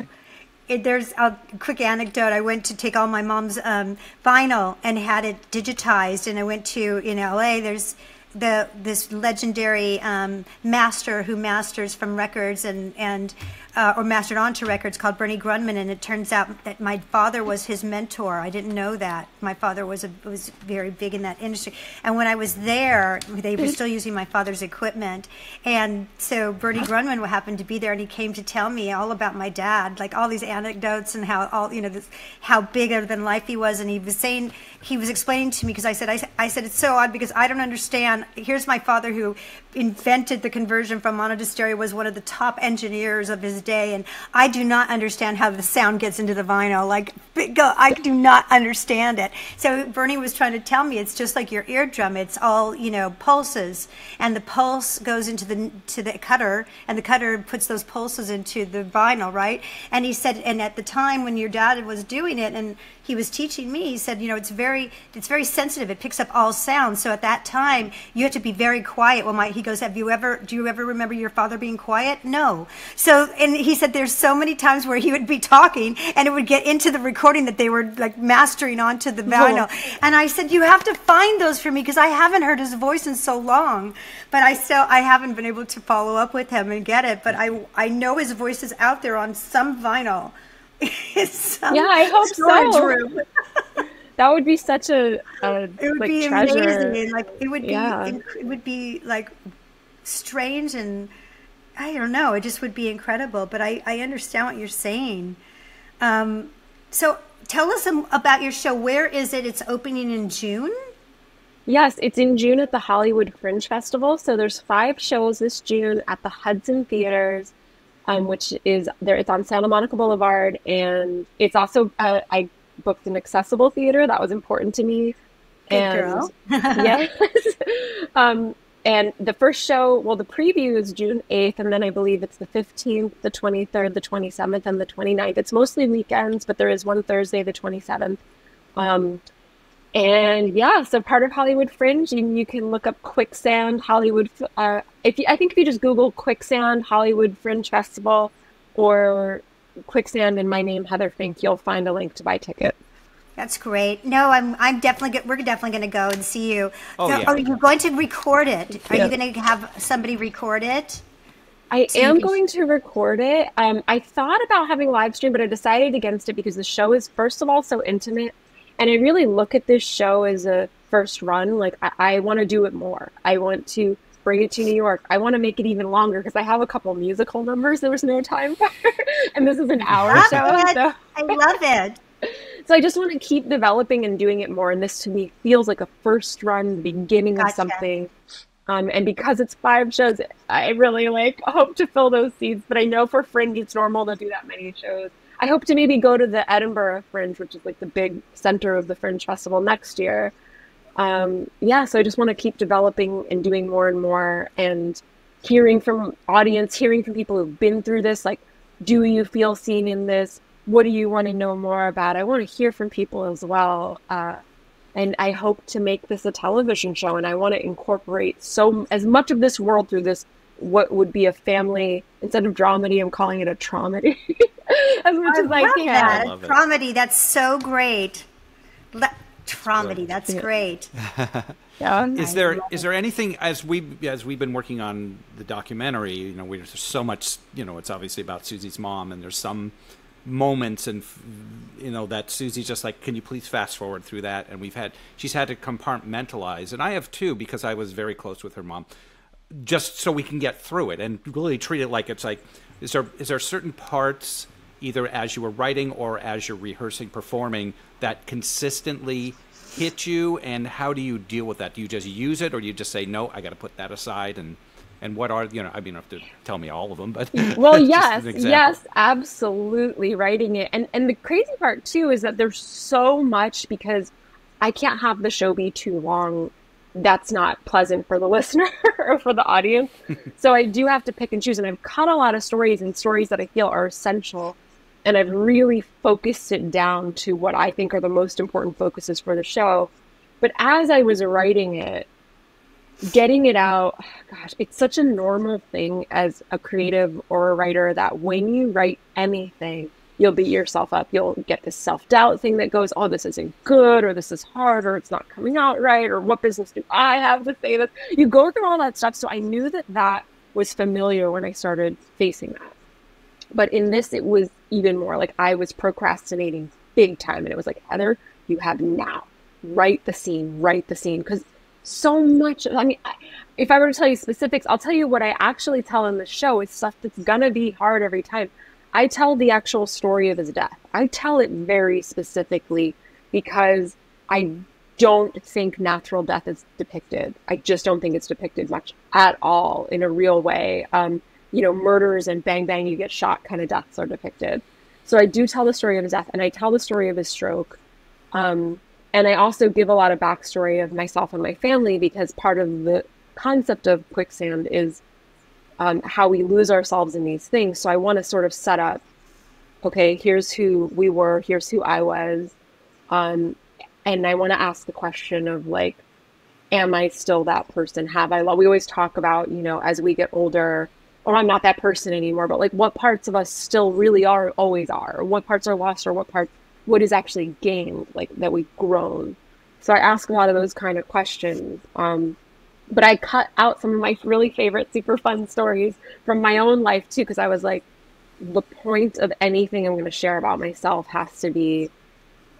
There's a quick anecdote. I went to take all my mom's vinyl and had it digitized, and I went to, in LA, there's this legendary master who masters from records and or mastered onto records, called Bernie Grundman, and it turns out that my father was his mentor. I didn't know that. My father was very big in that industry, and when I was there, they were still using my father's equipment, and so Bernie Grundman happened to be there, and he came to tell me all about my dad, like all these anecdotes and how bigger than life he was, and he was explaining to me, because I said it's so odd because I don't understand. Here's my father, who invented the conversion from mono to stereo, was one of the top engineers of his day, and I do not understand how the sound gets into the vinyl. Like, I do not understand it. So Bernie was trying to tell me it's just like your eardrum. It's all, you know, pulses, and the pulse goes into the cutter, and the cutter puts those pulses into the vinyl, right? And he said, and at the time when your dad was doing it, and he was teaching me, he said, you know, it's very sensitive. It picks up all sounds. So at that time, you have to be very quiet. Well, he goes, do you ever remember your father being quiet? No. So, and he said there's so many times where he would be talking and it would get into the recording that they were like mastering onto the vinyl. Oh. And I said, you have to find those for me, because I haven't heard his voice in so long. But I haven't been able to follow up with him and get it. But I know his voice is out there on some vinyl. Yeah, I hope so. Room. That would be such a it would like, be treasure. Amazing. Like, it would be like strange, and I don't know, it just would be incredible. But I understand what you're saying. So tell us about your show. Where is it? It's opening in June? Yes, it's in June at the Hollywood Fringe Festival. So there's 5 shows this June at the Hudson Theaters, which is there. It's on Santa Monica Boulevard, and it's also I booked an accessible theater. That was important to me. Good And girl. yes, um, and the first show, well, the preview is June 8th, and then I believe it's the 15th, the 23rd, the 27th, and the 29th. It's mostly weekends, but there is one Thursday, the 27th. Um, and yeah, so part of Hollywood Fringe, you can look up Quicksand Hollywood. I think if you just Google Quicksand Hollywood Fringe Festival or Quicksand and my name Heather Fink, you'll find a link to buy tickets. That's great. No, I'm definitely we're definitely going to go and see you. Oh, So, yeah. are you going to record it? Are Yeah. you going to have somebody record it? I So you am can- going to record it. I thought about having live stream, but I decided against it because the show is, first of all, so intimate. And I really look at this show as a first run. Like, I want to do it more. I want to bring it to New York. I want to make it even longer because I have a couple musical numbers there was no time for. And this is an hour Love show. it. So. I love it. So I just want to keep developing and doing it more. And this to me feels like a first run, the beginning of Gotcha. something. And because it's 5 shows, I really hope to fill those seats. But I know for Fringe, it's normal to do that many shows. I hope to maybe go to the Edinburgh Fringe, which is like the big center of the Fringe Festival next year. Yeah, so I just want to keep developing and doing more and more and hearing from audience, hearing from people who've been through this. Like, do you feel seen in this? What do you want to know more about? I want to hear from people as well. And I hope to make this a television show, and I want to incorporate as much of this world through this, what would be a family, instead of dramedy, I'm calling it a traumedy, as much as I love can. that. love it. Traumedy, that's so great. Traumedy, that's Yeah. great. Yeah. Is there anything, as we've been working on the documentary, there's so much, it's obviously about Susie's mom, and there's some moments and that Susie's just like, can you please fast forward through that? And she's had to compartmentalize, and I have too, because I was very close with her mom, just so we can get through it and really treat it like it's like, is there certain parts, either as you were writing or as you're rehearsing, performing, that consistently hit you, and how do you deal with that? Do you just use it, or do you just say, no, I got to put that aside? And what are, I mean, you don't have to tell me all of them, but Well, just yes, an example. yes, absolutely, writing it. And the crazy part too is that there's so much, because I can't have the show be too long. That's not pleasant for the listener or for the audience. So I do have to pick and choose, and I've cut a lot of stories and stories that I feel are essential. And I've really focused it down to what I think are the most important focuses for the show. But as I was writing it, getting it out, gosh, it's such a normal thing as a creative or a writer that when you write anything, you'll beat yourself up. You'll get this self-doubt thing that goes, oh, this isn't good, or this is hard, or it's not coming out right, or what business do I have to say this? You go through all that stuff. So I knew that was familiar when I started facing that. But in this, it was even more like I was procrastinating big time. And it was like, Heather, you have now. Write the scene. Because so much, I mean, if I were to tell you specifics, I'll tell you what I actually tell in the show is stuff that's going to be hard every time. I tell the actual story of his death. I tell it very specifically because I don't think natural death is depicted. I just don't think it's depicted much at all in a real way. Murders and bang, bang, you get shot kind of deaths are depicted. So I do tell the story of his death, and I tell the story of his stroke. And I also give a lot of backstory of myself and my family, because part of the concept of Quicksand is how we lose ourselves in these things. So I want to sort of set up, okay, here's who we were, here's who I was. And I want to ask the question of like, am I still that person? We always talk about, as we get older, or I'm not that person anymore, but like what parts of us still really are, always are, or what parts are lost, or what is actually gained, like that we've grown. So I ask a lot of those kind of questions. But I cut out some of my really favorite, super fun stories from my own life too, because I was like, the point of anything I'm going to share about myself has to be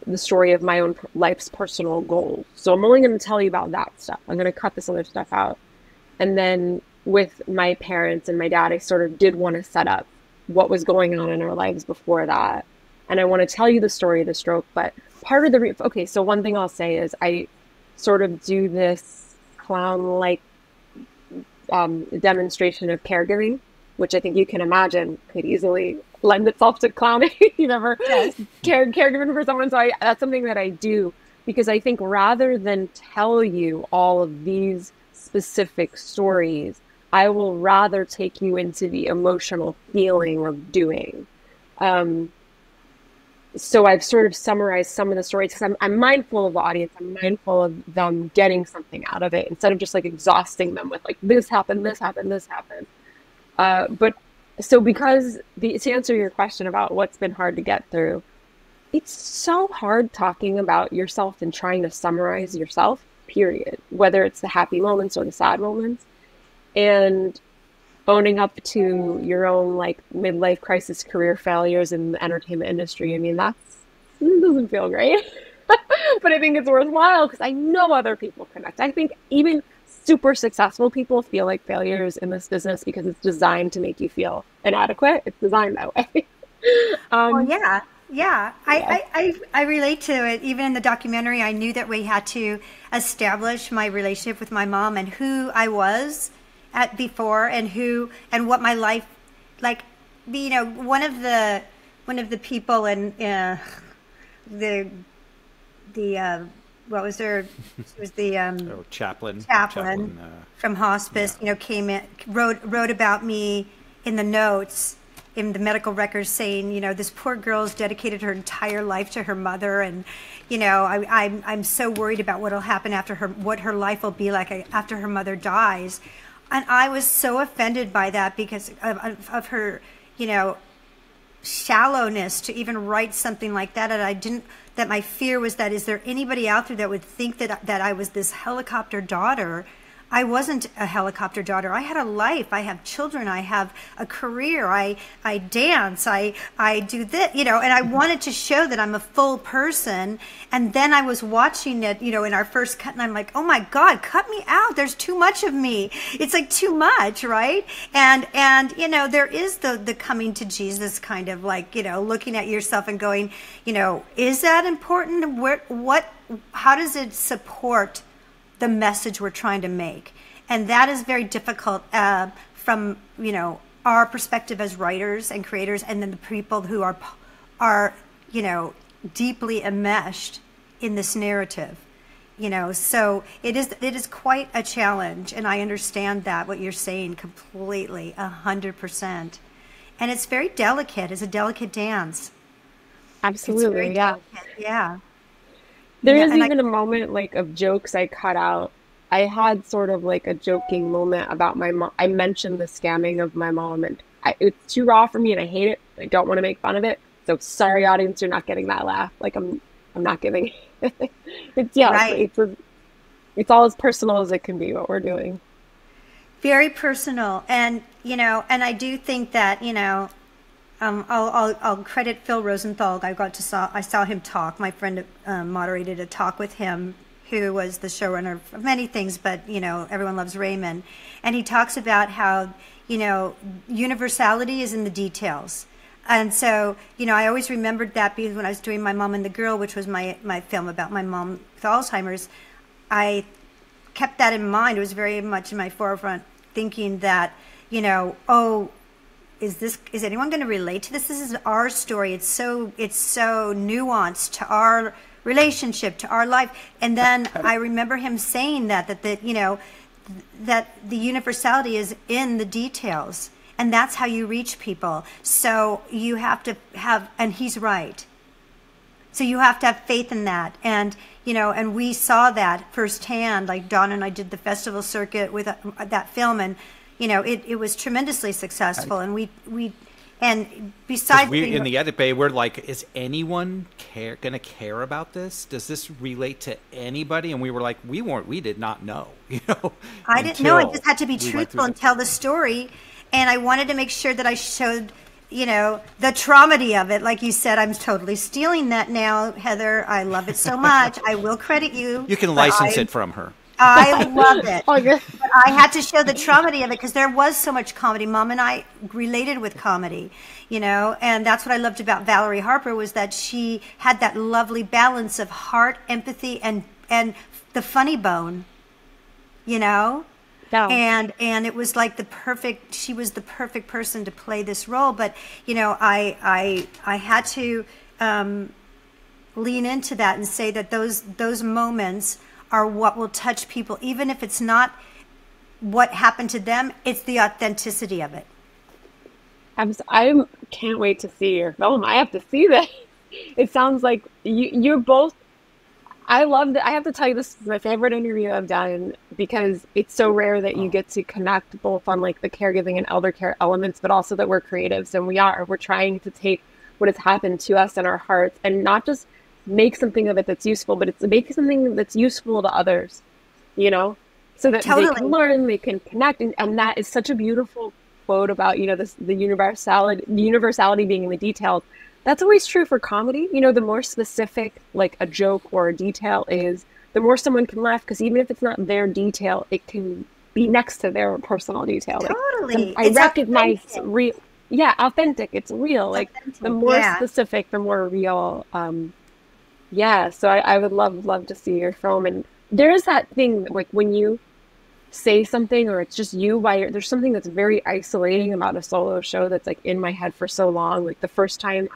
the story of my own life's personal goals. So I'm only going to tell you about that stuff. I'm going to cut this other stuff out. And then with my parents and my dad, I sort of did want to set up what was going on in our lives before that. And I want to tell you the story of the stroke, but part of so one thing I'll say is sort of do this clown-like demonstration of caregiving, which I think you can imagine could easily lend itself to clowning. You never caregiving for someone. So that's something that I do, because I think rather than tell you all of these specific stories, I will rather take you into the emotional feeling of doing. So I've sort of summarized some of the stories because I'm mindful of the audience. I'm mindful of them getting something out of it instead of just like exhausting them with like, this happened, this happened, this happened. But so because to answer your question about what's been hard to get through, it's so hard talking about yourself and trying to summarize yourself, period. Whether it's the happy moments or the sad moments, and owning up to your own like midlife crisis career failures in the entertainment industry. I mean, that doesn't feel great, but I think it's worthwhile because I know other people connect. I think even super successful people feel like failures in this business because it's designed to make you feel inadequate. It's designed that way. Well, yeah. I relate to it. Even in the documentary, I knew that we had to establish my relationship with my mom and who I was at before and what my life, like, you know, one of the people in the what was there? It was the chaplain from hospice. You know, came in, wrote about me in the notes in the medical records, saying, you know, this poor girl's dedicated her entire life to her mother, and you know, I'm so worried about what'll happen after her, what her life will be like after her mother dies. And I was so offended by that because of her, you know, shallowness to even write something like that. And that my fear was that, is there anybody out there that would think that I was this helicopter daughter? I wasn't a helicopter daughter. I had a life. I have children. I have a career. I dance. I do this, you know, and I wanted to show that I'm a full person. And then I was watching it, you know, in our first cut, and I'm like, oh my God, cut me out. There's too much of me. It's like too much, right? And you know, there is the coming to Jesus kind of like, you know, looking at yourself and going, you know, is that important? How does it support the message we're trying to make? And that is very difficult from, you know, our perspective as writers and creators, and then the people who are you know, deeply enmeshed in this narrative, you know. So it is quite a challenge, and I understand that, what you're saying, completely, 100%. And it's very delicate. It's a delicate dance. Absolutely, yeah. Delicate. Yeah. There is even a moment like of jokes I cut out. I had sort of like a joking moment about my mom. I mentioned the scamming of my mom, and it's too raw for me, and I hate it. I don't want to make fun of it. So sorry, audience, you're not getting that laugh. Like I'm not giving. It's right. It's all as personal as it can be what we're doing. Very personal, and you know, and I do think that, you know, I'll credit Phil Rosenthal. I saw him talk. My friend moderated a talk with him, who was the showrunner of many things, but you know, Everyone Loves Raymond, and he talks about how, you know, universality is in the details. And so, you know, I always remembered that because when I was doing My Mom and the Girl, which was my film about my mom with Alzheimer's, I kept that in mind. It was very much in my forefront, thinking that, you know, oh, is anyone going to relate to this? This is our story. It's so nuanced to our relationship, to our life. And then I remember him saying that you know, that the universality is in the details, and that's how you reach people. So you have to have, and he's right. So you have to have faith in that. And, you know, and we saw that firsthand. Like Dawn and I did the festival circuit with that film, and you know, it was tremendously successful. And and besides in the edit bay, we're like, is anyone gonna care about this? Does this relate to anybody? And we were like, we did not know, you know. I didn't know. I just had to be truthful and tell the story. And I wanted to make sure that I showed, you know, the traumedy of it. Like you said, I'm totally stealing that now, Heather. I love it so much. I will credit you. You can license it from her. I love it. But I had to show the traumedy of it because there was so much comedy. Mom and I related with comedy, you know, and that's what I loved about Valerie Harper, was that she had that lovely balance of heart, empathy, and and the funny bone, you know? Yeah. And it was like she was the perfect person to play this role. But, you know, I had to lean into that and say that those moments are what will touch people, even if it's not what happened to them, it's the authenticity of it. I can't wait to see your film. I have to see that. It sounds like you're both. I loved it. I have to tell you, this is my favorite interview I've done because it's so rare that you get to connect both on like the caregiving and elder care elements, but also that we're creatives and we're trying to take what has happened to us in our hearts and not just make something of it that's useful, but it's make something that's useful to others, you know, so that they can learn, they can connect. And that is such a beautiful quote about, you know, the universality being in the details. That's always true for comedy. You know, the more specific like a joke or a detail is, the more someone can laugh, because even if it's not their detail, it can be next to their personal detail. Totally. Like, I recognize real. Yeah, authentic. It's real. Like the more specific, the more real. Yeah. So I would love to see your film. And there is that thing like when you say something or it's just you there's something that's very isolating about a solo show that's like in my head for so long. Like the first time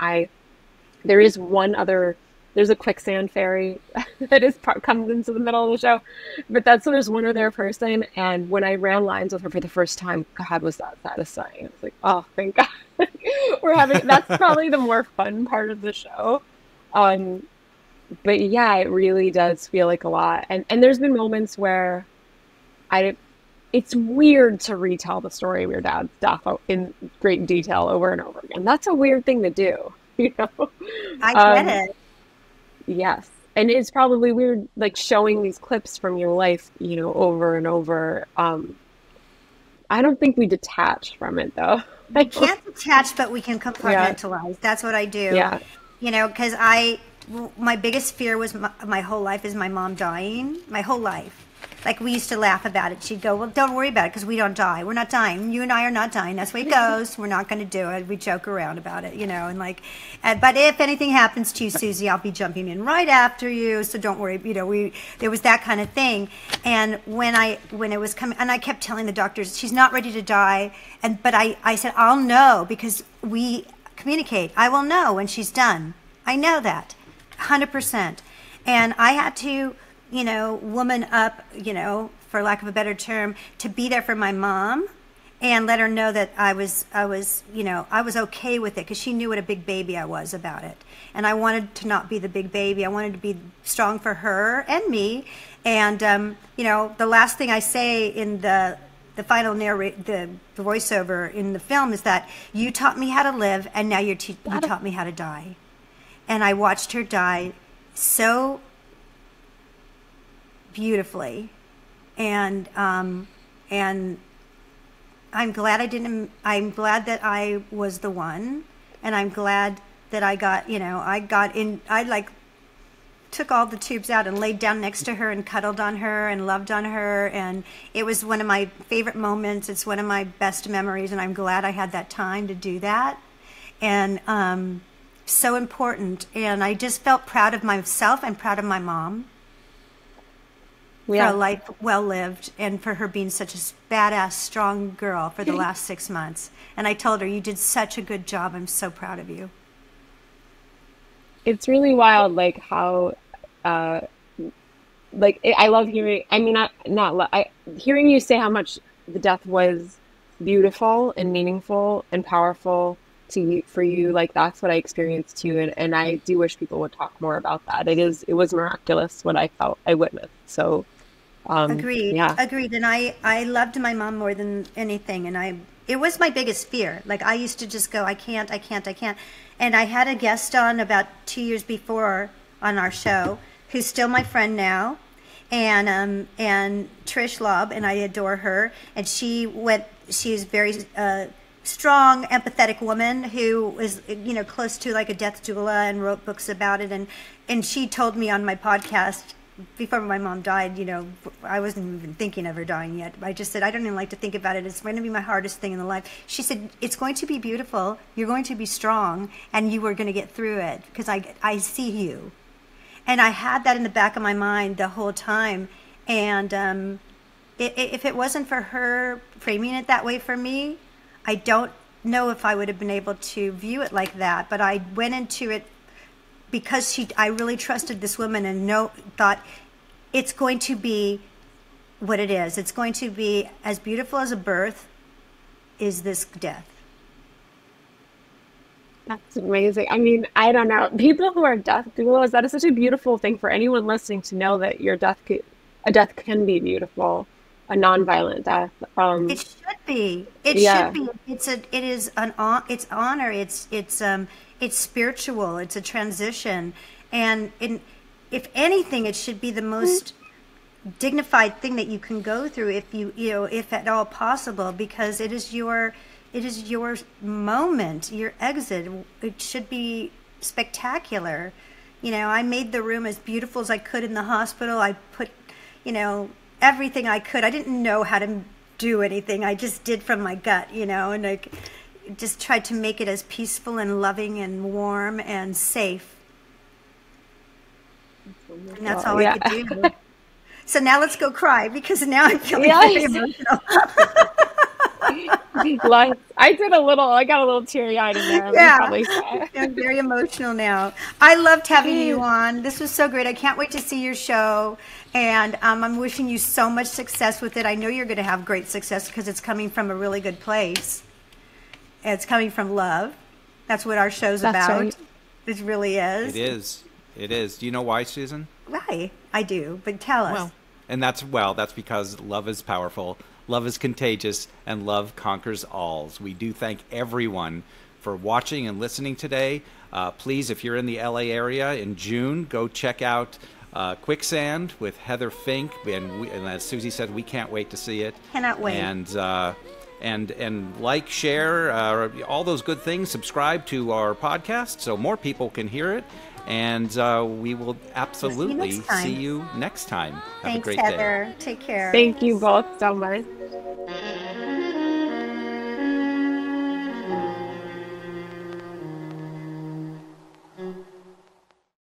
there's a quicksand fairy that comes into the middle of the show, but there's one other person, and when I ran lines with her for the first time, God, was that satisfying. It's like, oh, thank God. That's probably the more fun part of the show. But yeah, it really does feel like a lot. And there's been moments where it's weird to retell the story of your dad's death in great detail over and over again. That's a weird thing to do, you know? I get it. Yes. And it's probably weird, like showing these clips from your life, you know, over and over. I don't think we detach from it though. We can't detach, but we can compartmentalize. Yeah. That's what I do. Yeah. You know, because my biggest fear was my whole life is my mom dying. My whole life. Like, we used to laugh about it. She'd go, well, don't worry about it because we don't die. We're not dying. You and I are not dying. That's the way it goes. We're not going to do it. We joke around about it, you know, and like, but if anything happens to you, Susie, I'll be jumping in right after you. So don't worry. You know, there was that kind of thing. And when it was coming, and I kept telling the doctors, she's not ready to die. But I said, I'll know because we communicate. I will know when she's done. I know that 100%. And I had to, you know, woman up, you know, for lack of a better term, to be there for my mom and let her know that I was, you know, I was okay with it because she knew what a big baby I was about it. And I wanted to not be the big baby. I wanted to be strong for her and me. And, you know, the last thing I say in the final the voiceover in the film is that you taught me how to live and now you taught me how to die. And I watched her die so beautifully, and I'm glad I'm glad that I was the one, and I'm glad that I got, you know, I like took all the tubes out and laid down next to her and cuddled on her and loved on her, and it was one of my favorite moments. It's one of my best memories, and I'm glad I had that time to do that. And so important, and I just felt proud of myself and proud of my mom. Yeah. For a life well lived and for her being such a badass, strong girl for the last 6 months. And I told her, you did such a good job. I'm so proud of you. It's really wild, like how, like I love hearing. I mean, hearing you say how much the death was beautiful and meaningful and powerful for you. Like that's what I experienced too, and I do wish people would talk more about that. It was miraculous what I witnessed. So. Agreed. Yeah. Agreed. And I loved my mom more than anything. And it was my biggest fear. Like I used to just go, I can't. And I had a guest on about 2 years before on our show, who's still my friend now. And Trish Lobb, and I adore her. And she's very, strong, empathetic woman who is, you know, close to like a death doula and wrote books about it. And she told me on my podcast, before my mom died, you know, I wasn't even thinking of her dying yet. I just said, I don't even like to think about it. It's going to be my hardest thing in the life. She said, it's going to be beautiful. You're going to be strong, and you are going to get through it because I see you. And I had that in the back of my mind the whole time. And if it wasn't for her framing it that way for me, I don't know if I would have been able to view it like that. But I went into it because I really trusted this woman and thought it's going to be what it is. It's going to be as beautiful as a birth is this death. That's amazing. I mean, I don't know. People who are death doulas, that is such a beautiful thing for anyone listening to know that a death can be beautiful, a nonviolent death. It should be. It should be. It's honor. It's spiritual. It's a transition, and if anything, it should be the most dignified thing that you can go through, if at all possible, because it is your moment, your exit. It should be spectacular. I made the room as beautiful as I could in the hospital. I put, everything I could. I didn't know how to do anything. I just did from my gut, and I just tried to make it as peaceful and loving and warm and safe. And that's all I could do. So now let's go cry, because now I'm feeling very emotional. I got a little teary-eyed in there. I'm very emotional now. I loved having you on. This was so great. I can't wait to see your show. And I'm wishing you so much success with it. I know you're going to have great success because it's coming from a really good place. It's coming from love. That's what our show's about. Right. It really is. It is. Do you know why, Susan? Why? I do, but tell us. That's because love is powerful. Love is contagious, and love conquers all. We do thank everyone for watching and listening today. Please, if you're in the LA area in June, go check out Quicksand with Heather Fink. And as Susie said, we can't wait to see it. Cannot wait. And like, share, all those good things. Subscribe to our podcast so more people can hear it. And we will absolutely see you next time. Have Thanks, a great Heather. day. Take care. Thank you both so much.